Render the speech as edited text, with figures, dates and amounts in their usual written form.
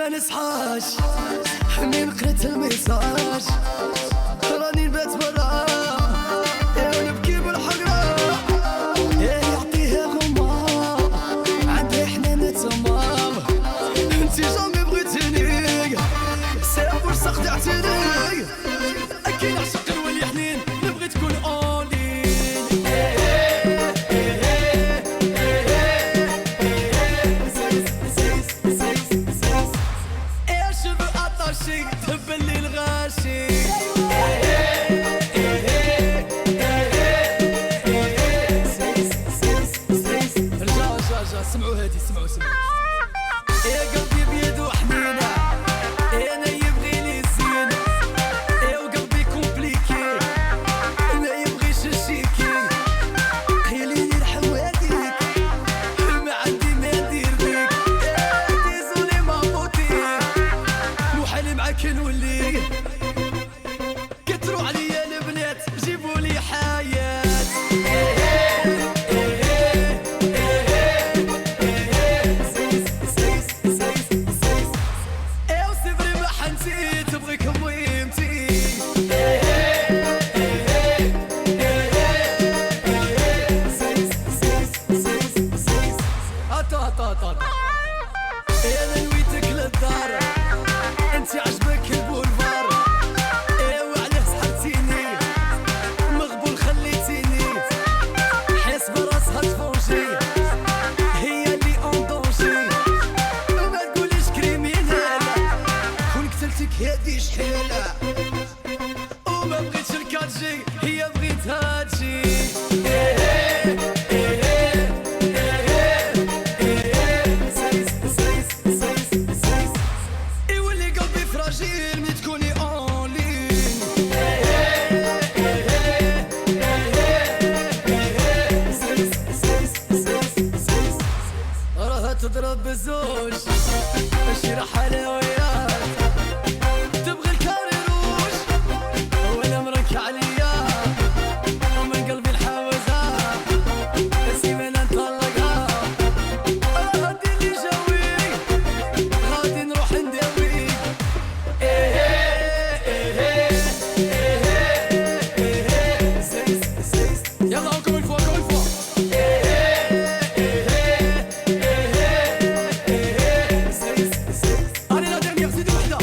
ما نصحاش من قريت الميساج راني نبات برا ونبكي بالحقرة يعطيها غمار عندي حنانة تمام انتي جامي بغيتيني سير فرصة خدعتيني اكي نعشق نولي حنين نبغي تكون اولين تبلي الغاشي رجع سمعوا هادي سمعوا يا قلبي بيدو حنينة انا يبغي لي الزينة وقلبي كومبليكي ما يبغيش الشيكي خليني الحواديك ما عندي ما ندير بيك ديزولي ما موتي وحالي معاك نولي كتروا عليا البنات جيبوا لي حياة وسيفري ما حنتي تبغيك مهمتي هاتا انا نويتك للدار انتي عجبك البولفار وعليه سحرتيني مغبول خليتيني حس براسها تفونجي هي اللي اون دونجي وما تقوليش كريمينال كون قتلتك هادي شحيلة وما بغيتش الكاتجي هي بغيتها تجي فراجيل ملي تكوني اونلين راها تضرب بالزوج ماشي راح حلويات تبغي الكاري روج ولا مرك عليا ومن قلبي الحوزة سيمانة نطلقها غادي اللي جاوي غادي نروح نداوي يلا encore une fois allez la dernière c'est des وحدة